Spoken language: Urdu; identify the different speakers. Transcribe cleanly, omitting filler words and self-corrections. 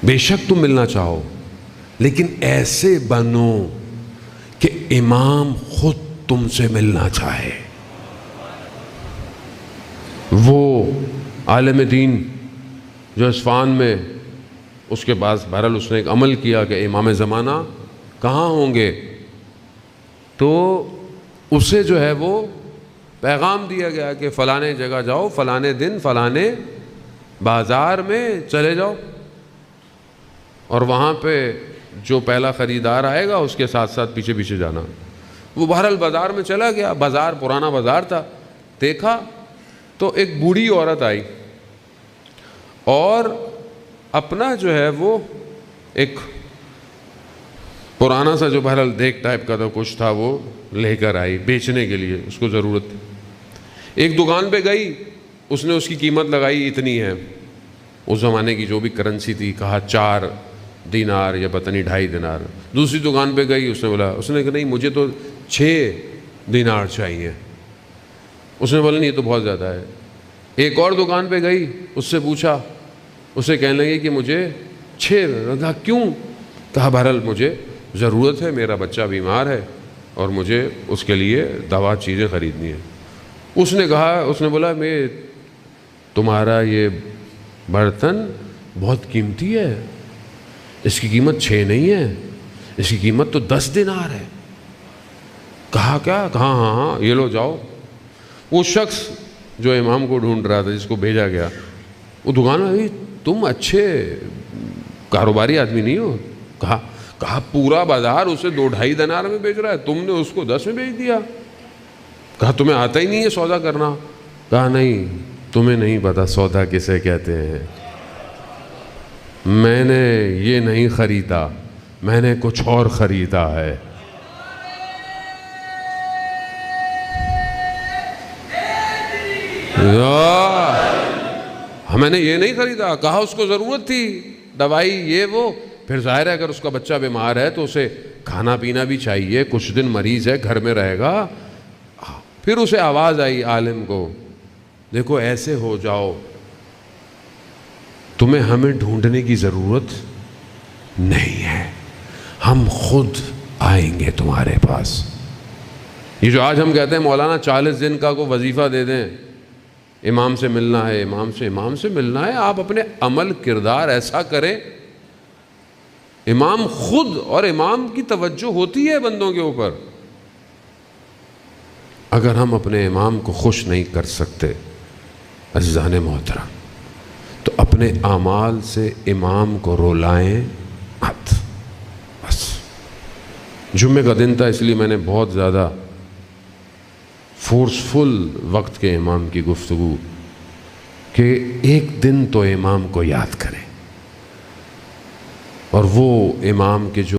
Speaker 1: بے شک تم ملنا چاہو، لیکن ایسے بنو کہ امام خود تم سے ملنا چاہے۔ وہ عالم دین جو اصفہان میں، اس کے بعد بہرحال اس نے ایک عمل کیا کہ امام زمانہ کہاں ہوں گے، تو اسے جو ہے وہ پیغام دیا گیا کہ فلانے جگہ جاؤ، فلانے دن فلانے بازار میں چلے جاؤ، اور وہاں پہ جو پہلا خریدار آئے گا اس کے ساتھ ساتھ پیچھے پیچھے جانا۔ وہ بہرحال بازار میں چلا گیا، بازار پرانا بازار تھا، دیکھا تو ایک بوڑھی عورت آئی اور اپنا جو ہے وہ ایک پرانا سا جو بہرحال دیکھ ٹائپ کا تو کچھ تھا وہ لے کر آئی بیچنے کے لیے، اس کو ضرورت تھی۔ ایک دکان پہ گئی، اس نے اس کی قیمت لگائی اتنی ہے، اس زمانے کی جو بھی کرنسی تھی، کہا 4 دینار یا پتہ نہیں 2.5 دینار۔ دوسری دکان پہ گئی، اس نے بولا، اس نے کہا نہیں مجھے تو 6 دینار چاہیے۔ اس نے بولا نہیں یہ تو بہت زیادہ ہے۔ ایک اور دکان پہ گئی، اس سے پوچھا، اسے کہنے لگے کہ مجھے 6۔ کہا کیوں؟ کہا بہرحال مجھے ضرورت ہے، میرا بچہ بیمار ہے اور مجھے اس کے لیے دوا چیزیں خریدنی ہیں۔ اس نے کہا، اس نے بولا میں تمہارا یہ برتن بہت قیمتی ہے، اس کی قیمت 6 نہیں ہے، اس کی قیمت تو 10 دینار ہے۔ کہا کیا؟ کہا ہاں یہ لو جاؤ۔ وہ شخص جو امام کو ڈھونڈ رہا تھا، جس کو بھیجا گیا، وہ دکان میں، تم اچھے کاروباری آدمی نہیں ہو؟ کہا پورا بازار اسے 2-2.5 دینار میں بیچ رہا ہے، تم نے اس کو 10 میں بیچ دیا۔ کہا تمہیں آتا ہی نہیں ہے سودا کرنا؟ کہا نہیں، تمہیں نہیں پتا سودا کسے کہتے ہیں، میں نے یہ نہیں خریدا، میں نے کچھ اور خریدا ہے۔ میں نے یہ نہیں خریدا، کہا اس کو ضرورت تھی دوائی یہ وہ، پھر ظاہر ہے اگر اس کا بچہ بیمار ہے تو اسے کھانا پینا بھی چاہیے، کچھ دن مریض ہے گھر میں رہے گا۔ پھر اسے آواز آئی عالم کو، دیکھو ایسے ہو جاؤ، تمہیں ہمیں ڈھونڈنے کی ضرورت نہیں ہے، ہم خود آئیں گے تمہارے پاس۔ یہ جو آج ہم کہتے ہیں مولانا 40 دن کا کو وظیفہ دے دیں، امام سے ملنا ہے، امام سے ملنا ہے، آپ اپنے عمل کردار ایسا کریں، امام خود، اور امام کی توجہ ہوتی ہے بندوں کے اوپر۔ اگر ہم اپنے امام کو خوش نہیں کر سکتے عزیزان محترم، تو اپنے اعمال سے امام کو رولائیں مت۔ بس جمعے کا دن تھا، اس لیے میں نے بہت زیادہ فورسفل وقت کے امام کی گفتگو، کہ ایک دن تو امام کو یاد کریں، اور وہ امام کے جو